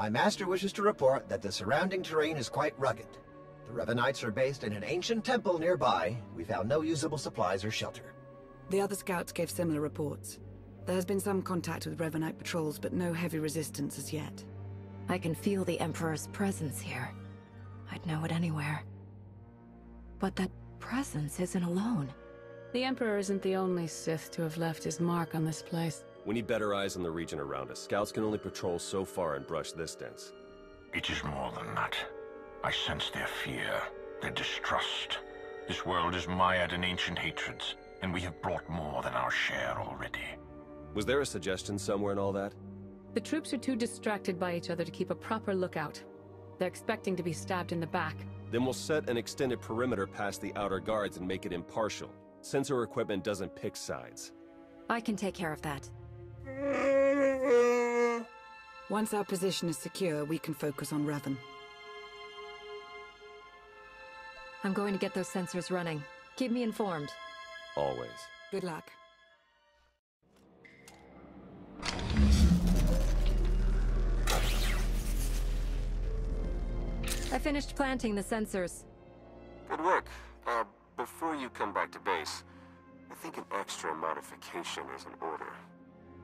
My master wishes to report that the surrounding terrain is quite rugged. The Revanites are based in an ancient temple nearby. We found no usable supplies or shelter. The other scouts gave similar reports. There has been some contact with Revanite patrols, but no heavy resistance as yet. I can feel the Emperor's presence here. I'd know it anywhere. But that presence isn't alone. The Emperor isn't the only Sith to have left his mark on this place. We need better eyes on the region around us. Scouts can only patrol so far and brush this dense. It is more than that. I sense their fear, their distrust. This world is mired in ancient hatreds, and we have brought more than our share already. Was there a suggestion somewhere in all that? The troops are too distracted by each other to keep a proper lookout. They're expecting to be stabbed in the back. Then we'll set an extended perimeter past the outer guards and make it impartial. Sensor equipment doesn't pick sides. I can take care of that. Once our position is secure, we can focus on Revan. I'm going to get those sensors running. Keep me informed. Always. Good luck. I finished planting the sensors. Good work. Before you come back to base, I think an extra modification is in order.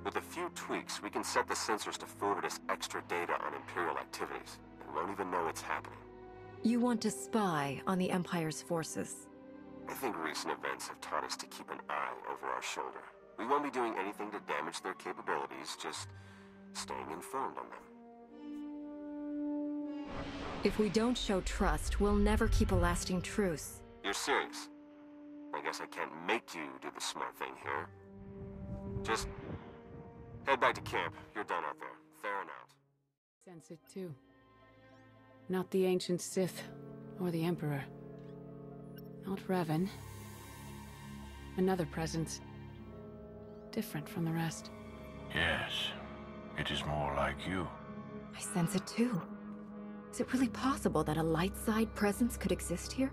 With a few tweaks, we can set the sensors to forward us extra data on Imperial activities. We won't even know it's happening. You want to spy on the Empire's forces? I think recent events have taught us to keep an eye over our shoulder. We won't be doing anything to damage their capabilities, just staying informed on them. If we don't show trust, we'll never keep a lasting truce. You're serious? I guess I can't make you do the smart thing here. Just head back to camp. You're done out there. Fair and out. Sense it too. Not the ancient Sith, or the Emperor. Not Revan. Another presence. Different from the rest. Yes, it is more like you. I sense it too. Is it really possible that a Lightside presence could exist here?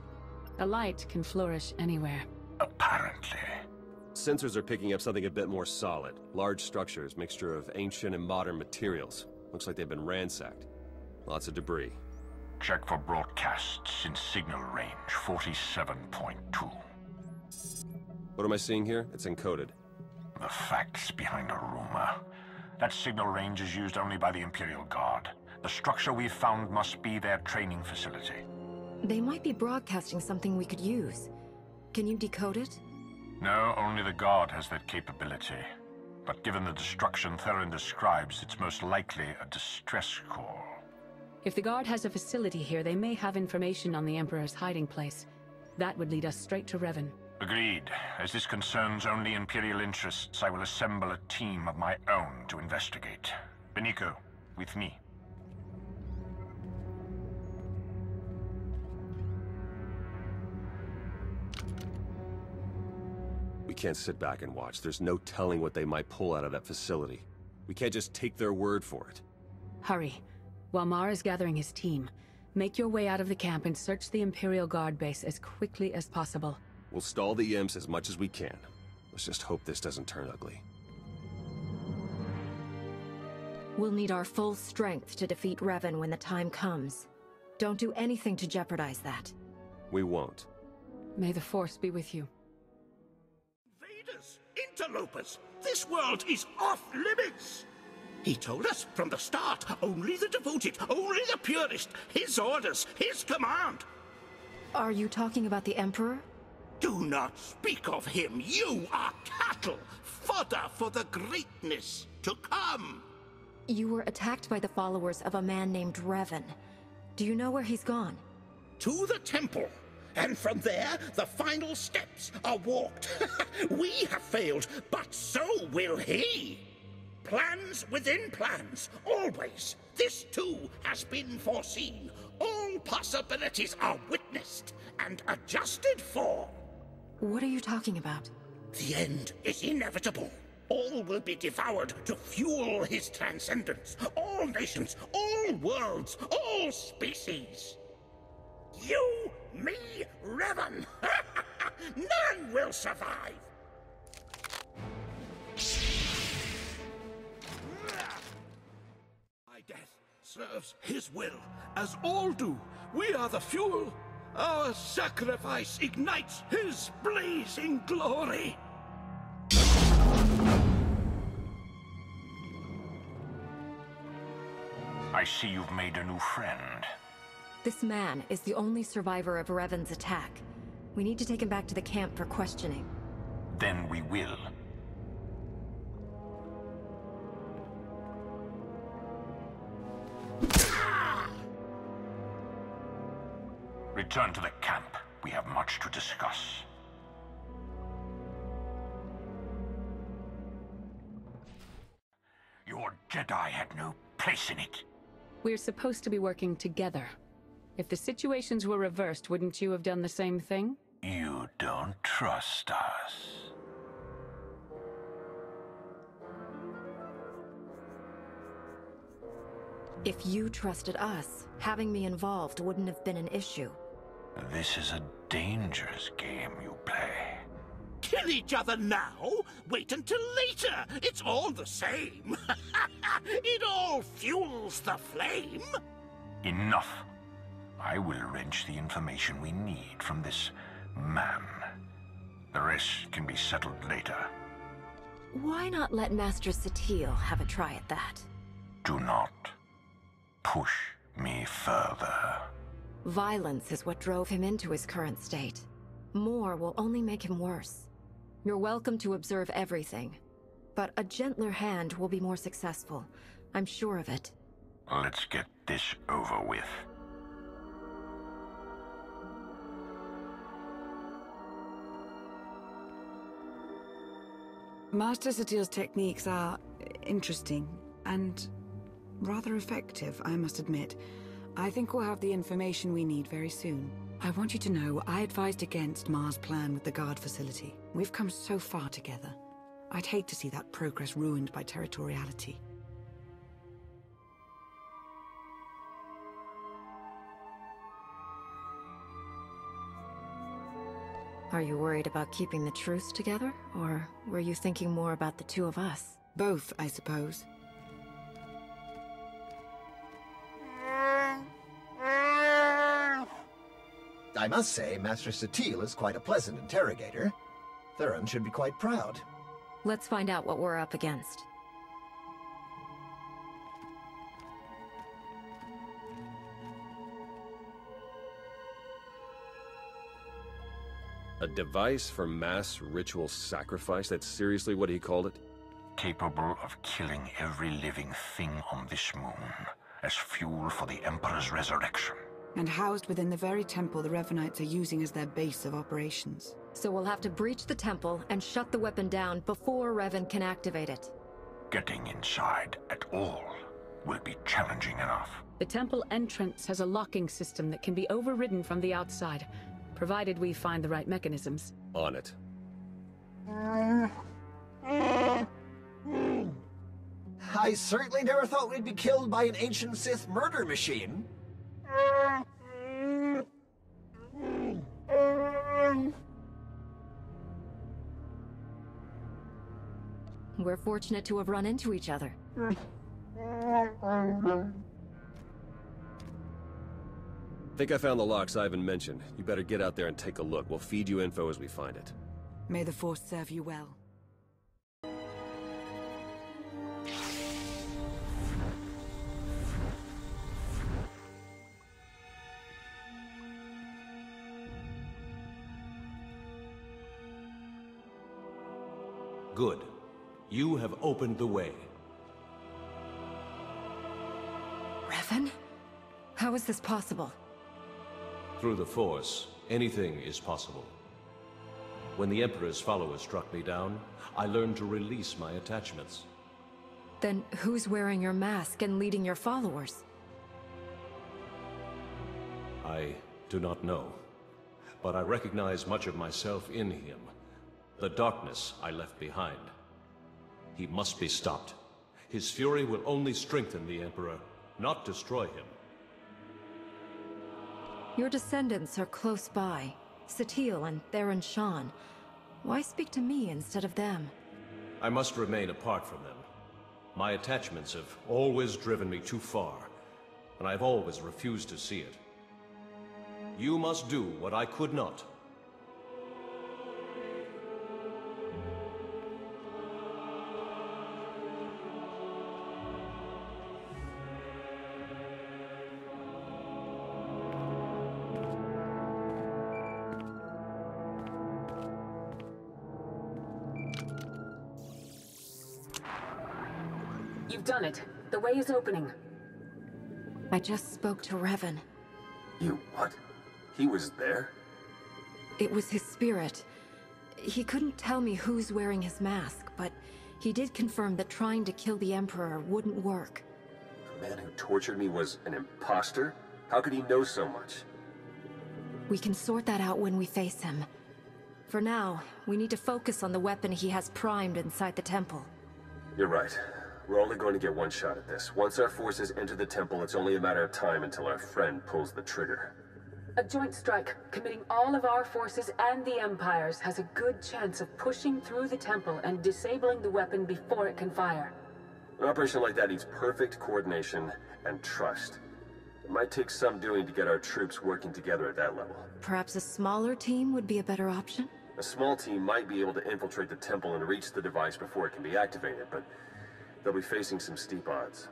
A light can flourish anywhere. Apparently. Sensors are picking up something a bit more solid. Large structures, mixture of ancient and modern materials. Looks like they've been ransacked. Lots of debris. Check for broadcasts in signal range 47.2. What am I seeing here? It's encoded. The facts behind a rumor. That signal range is used only by the Imperial Guard. The structure we've found must be their training facility. They might be broadcasting something we could use. Can you decode it? No, only the Guard has that capability. But given the destruction Theron describes, it's most likely a distress call. If the Guard has a facility here, they may have information on the Emperor's hiding place. That would lead us straight to Revan. Agreed. As this concerns only Imperial interests, I will assemble a team of my own to investigate. Beniko, with me. We can't sit back and watch. There's no telling what they might pull out of that facility. We can't just take their word for it. Hurry. While Mar is gathering his team, make your way out of the camp and search the Imperial Guard base as quickly as possible. We'll stall the imps as much as we can. Let's just hope this doesn't turn ugly. We'll need our full strength to defeat Revan when the time comes. Don't do anything to jeopardize that. We won't. May the Force be with you. Invaders! Interlopers! This world is off limits! He told us from the start, only the devoted, only the purest, his orders, his command. Are you talking about the Emperor? Do not speak of him. You are cattle, fodder for the greatness to come. You were attacked by the followers of a man named Revan. Do you know where he's gone? To the temple. And from there, the final steps are walked. We have failed, but so will he. Plans within plans, always. This too has been foreseen. All possibilities are witnessed and adjusted for. What are you talking about? The end is inevitable. All will be devoured to fuel his transcendence. All nations, all worlds, all species. You, me, Revan. None will survive. My death serves his will, as all do. We are the fuel. Our sacrifice ignites his blazing glory. I see you've made a new friend. This man is the only survivor of Revan's attack. We need to take him back to the camp for questioning. Then we will. Return to the camp. We have much to discuss. Your Jedi had no place in it. We're supposed to be working together. If the situations were reversed, wouldn't you have done the same thing? You don't trust us. If you trusted us, having me involved wouldn't have been an issue. This is a dangerous game you play. Kill each other now? Wait until later. It's all the same. It all fuels the flame. Enough. I will wrench the information we need from this man. The rest can be settled later. Why not let Master SWTOR have a try at that? Do not push me further. Violence is what drove him into his current state. More will only make him worse. You're welcome to observe everything, but a gentler hand will be more successful. I'm sure of it. Let's get this over with. Master SWTOR's techniques are interesting and rather effective, I must admit. I think we'll have the information we need very soon. I want you to know I advised against Mar's plan with the guard facility. We've come so far together. I'd hate to see that progress ruined by territoriality. Are you worried about keeping the truce together, or were you thinking more about the two of us? Both, I suppose. I must say, Master SWTOR is quite a pleasant interrogator. Theron should be quite proud. Let's find out what we're up against. A device for mass ritual sacrifice? That's seriously what he called it? Capable of killing every living thing on this moon as fuel for the Emperor's resurrection. And housed within the very temple the Revanites are using as their base of operations. So we'll have to breach the temple and shut the weapon down before Revan can activate it. Getting inside at all will be challenging enough. The temple entrance has a locking system that can be overridden from the outside, provided we find the right mechanisms. On it. I certainly never thought we'd be killed by an ancient Sith murder machine. We're fortunate to have run into each other. Think I found the locks Ivan mentioned. You better get out there and take a look. We'll feed you info as we find it. May the Force serve you well. Good. You have opened the way. Revan? How is this possible? Through the Force, anything is possible. When the Emperor's followers struck me down, I learned to release my attachments. Then who's wearing your mask and leading your followers? I do not know, but I recognize much of myself in him. The darkness I left behind. He must be stopped. His fury will only strengthen the Emperor, not destroy him. Your descendants are close by. SWTOR and Theron Shan. Why speak to me instead of them? I must remain apart from them. My attachments have always driven me too far, and I've always refused to see it. You must do what I could not. You've done it. The way is opening. I just spoke to Revan. You what? He was there? It was his spirit. He couldn't tell me who's wearing his mask, but he did confirm that trying to kill the Emperor wouldn't work. The man who tortured me was an imposter? How could he know so much? We can sort that out when we face him. For now, we need to focus on the weapon he has primed inside the temple. You're right. We're only going to get one shot at this. Once our forces enter the temple, it's only a matter of time until our friend pulls the trigger. A joint strike, committing all of our forces and the Empire's, has a good chance of pushing through the temple and disabling the weapon before it can fire. An operation like that needs perfect coordination and trust. It might take some doing to get our troops working together at that level. Perhaps a smaller team would be a better option? A small team might be able to infiltrate the temple and reach the device before it can be activated, but they'll be facing some steep odds.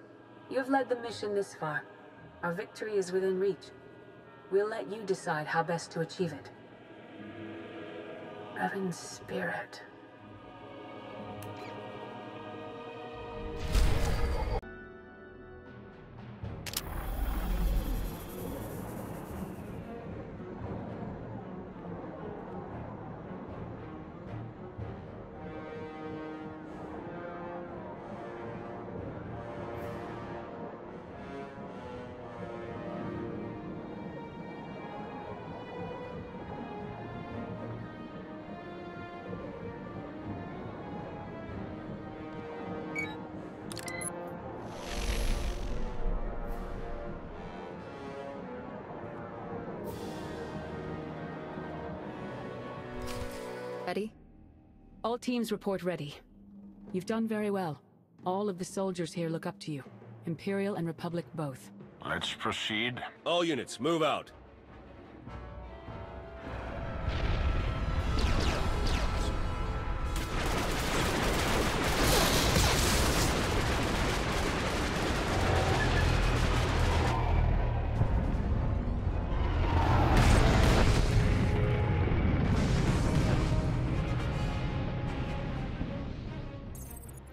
You have led the mission this far. Our victory is within reach. We'll let you decide how best to achieve it. Revan's spirit. Ready? All teams report ready. You've done very well. All of the soldiers here look up to you. Imperial and Republic both. Let's proceed. All units, move out.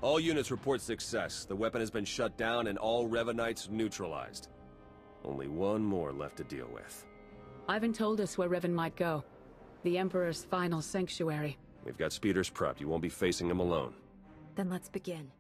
All units report success. The weapon has been shut down and all Revanites neutralized. Only one more left to deal with. Ivan told us where Revan might go. The Emperor's final sanctuary. We've got speeders prepped. You won't be facing him alone. Then let's begin.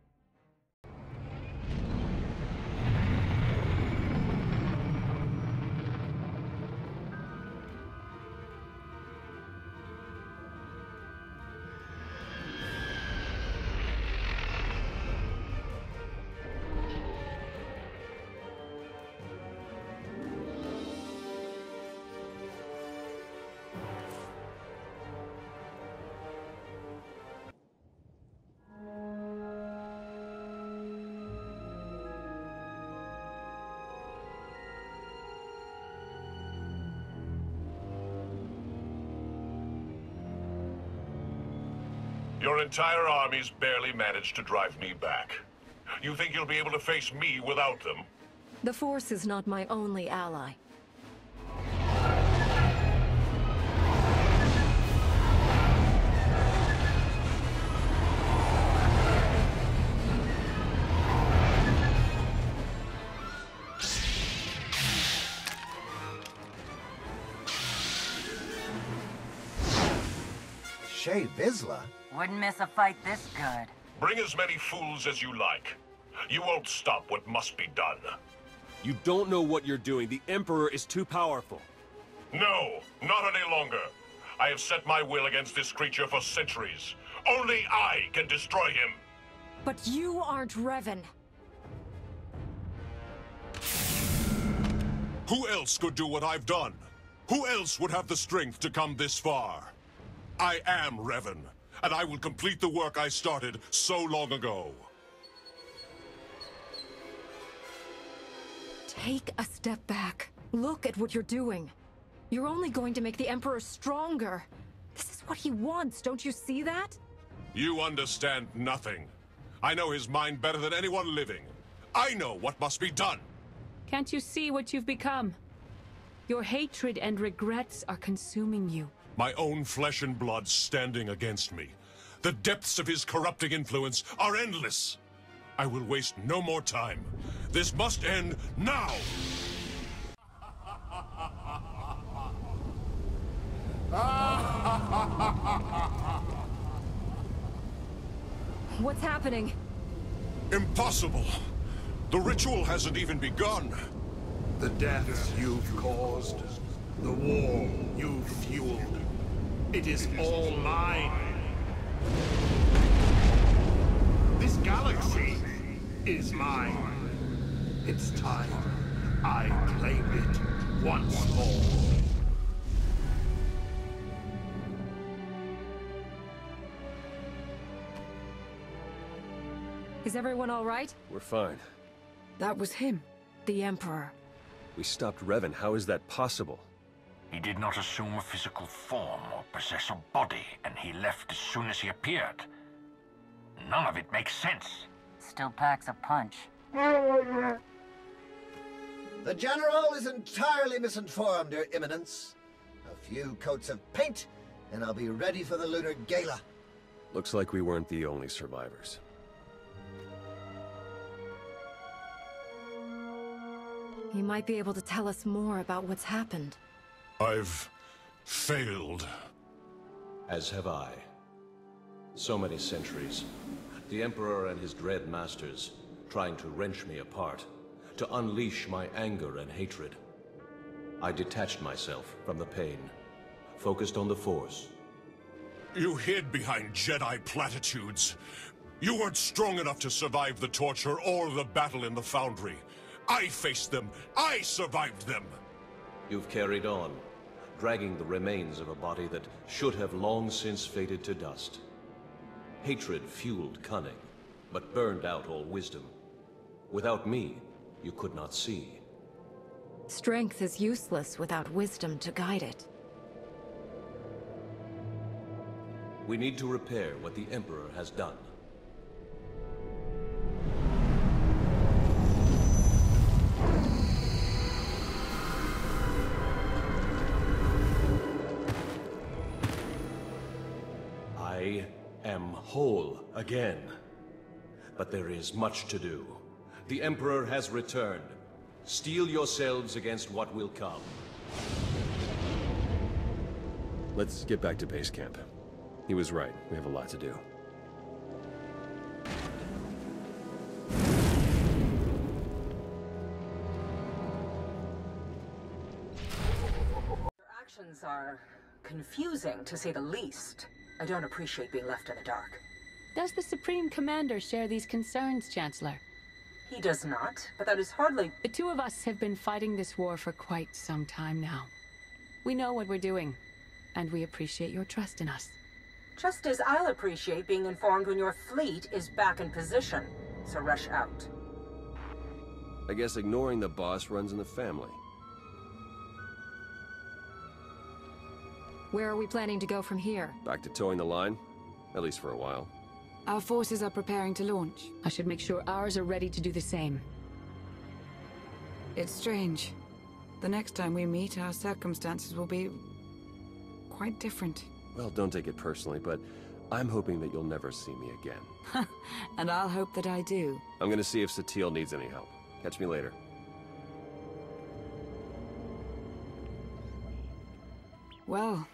Your entire army's barely managed to drive me back. You think you'll be able to face me without them? The Force is not my only ally. Shay Vizsla? Wouldn't miss a fight this good. Bring as many fools as you like. You won't stop what must be done. You don't know what you're doing. The Emperor is too powerful. No, not any longer. I have set my will against this creature for centuries. Only I can destroy him. But you aren't Revan. Who else could do what I've done? Who else would have the strength to come this far? I am Revan, and I will complete the work I started so long ago. Take a step back. Look at what you're doing. You're only going to make the Emperor stronger. This is what he wants, don't you see that? You understand nothing. I know his mind better than anyone living. I know what must be done. Can't you see what you've become? Your hatred and regrets are consuming you. My own flesh and blood standing against me. The depths of his corrupting influence are endless. I will waste no more time. This must end now! What's happening? Impossible! The ritual hasn't even begun. The deaths you've caused, the war you've fueled, it is all mine. This galaxy is mine. It's time I claimed it once more. Is everyone all right? We're fine. That was him. The Emperor. We stopped Revan. How is that possible? He did not assume a physical form or possess a body, and he left as soon as he appeared. None of it makes sense. Still packs a punch. The General is entirely misinformed, Your Eminence. A few coats of paint, and I'll be ready for the Lunar Gala. Looks like we weren't the only survivors. He might be able to tell us more about what's happened. I've failed. As have I. So many centuries. The Emperor and his dread masters, trying to wrench me apart, to unleash my anger and hatred. I detached myself from the pain, focused on the Force. You hid behind Jedi platitudes. You weren't strong enough to survive the torture or the battle in the Foundry. I faced them. I survived them. You've carried on, dragging the remains of a body that should have long since faded to dust. Hatred fueled cunning, but burned out all wisdom. Without me, you could not see. Strength is useless without wisdom to guide it. We need to repair what the Emperor has done. I am whole again. But there is much to do. The Emperor has returned. Steel yourselves against what will come. Let's get back to base camp. He was right. We have a lot to do. Your actions are confusing, to say the least. I don't appreciate being left in the dark. Does the Supreme Commander share these concerns, Chancellor? He does not, but that is hardly... The two of us have been fighting this war for quite some time now. We know what we're doing, and we appreciate your trust in us. Just as I'll appreciate being informed when your fleet is back in position, so rush out. I guess ignoring the boss runs in the family. Where are we planning to go from here? Back to towing the line? At least for a while. Our forces are preparing to launch. I should make sure ours are ready to do the same. It's strange. The next time we meet, our circumstances will be... quite different. Well, don't take it personally, but I'm hoping that you'll never see me again. And I'll hope that I do. I'm gonna see if SWTOR needs any help. Catch me later. Well,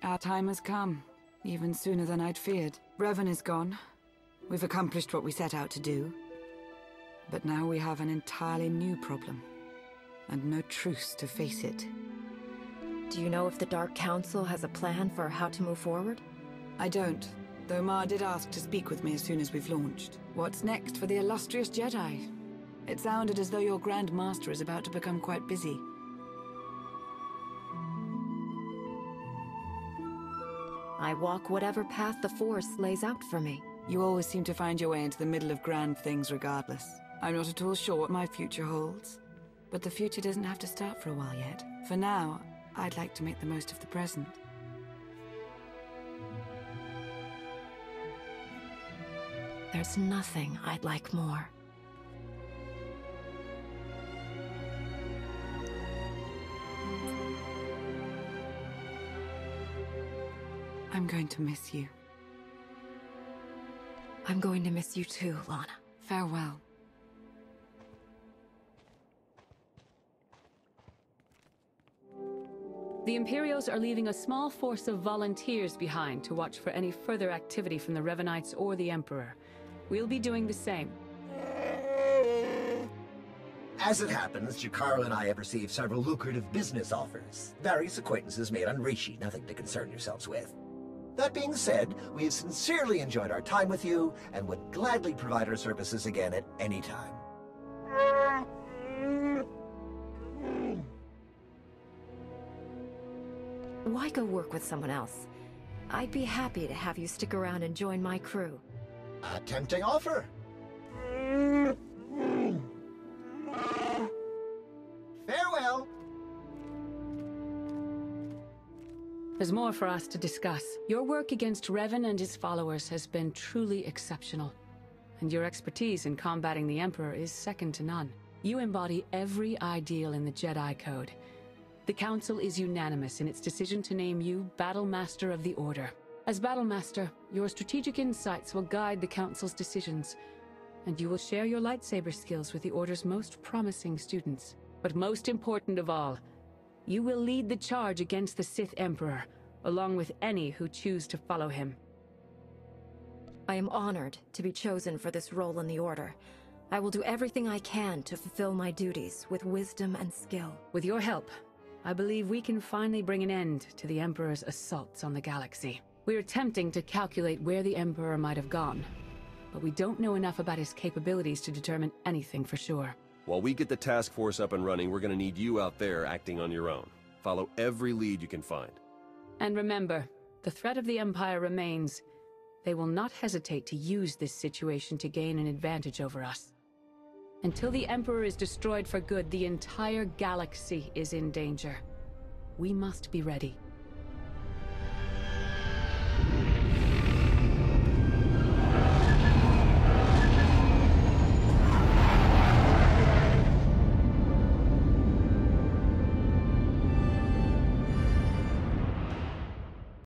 our time has come. Even sooner than I'd feared. Revan is gone. We've accomplished what we set out to do. But now we have an entirely new problem. And no truce to face it. Do you know if the Dark Council has a plan for how to move forward? I don't, though Ma did ask to speak with me as soon as we've launched. What's next for the illustrious Jedi? It sounded as though your Grand Master is about to become quite busy. I walk whatever path the Force lays out for me. You always seem to find your way into the middle of grand things regardless. I'm not at all sure what my future holds, But the future doesn't have to start for a while yet. For now, I'd like to make the most of the present. There's nothing I'd like more. I'm going to miss you. I'm going to miss you too, Lana. Farewell. The Imperials are leaving a small force of volunteers behind to watch for any further activity from the Revanites or the Emperor. We'll be doing the same. As it happens, Jakaro and I have received several lucrative business offers. Various acquaintances made on Rishi, nothing to concern yourselves with. That being said, we have sincerely enjoyed our time with you and would gladly provide our services again at any time. Why go work with someone else? I'd be happy to have you stick around and join my crew. A tempting offer. Farewell. There's more for us to discuss. Your work against Revan and his followers has been truly exceptional. And your expertise in combating the Emperor is second to none. You embody every ideal in the Jedi Code. The Council is unanimous in its decision to name you Battle Master of the Order. As Battle Master, your strategic insights will guide the Council's decisions, and you will share your lightsaber skills with the Order's most promising students. But most important of all, you will lead the charge against the Sith Emperor, along with any who choose to follow him. I am honored to be chosen for this role in the Order. I will do everything I can to fulfill my duties with wisdom and skill. With your help, I believe we can finally bring an end to the Emperor's assaults on the galaxy. We are attempting to calculate where the Emperor might have gone, but we don't know enough about his capabilities to determine anything for sure. While we get the task force up and running, we're gonna need you out there acting on your own. Follow every lead you can find. And remember, the threat of the Empire remains. They will not hesitate to use this situation to gain an advantage over us. Until the Emperor is destroyed for good, the entire galaxy is in danger. We must be ready.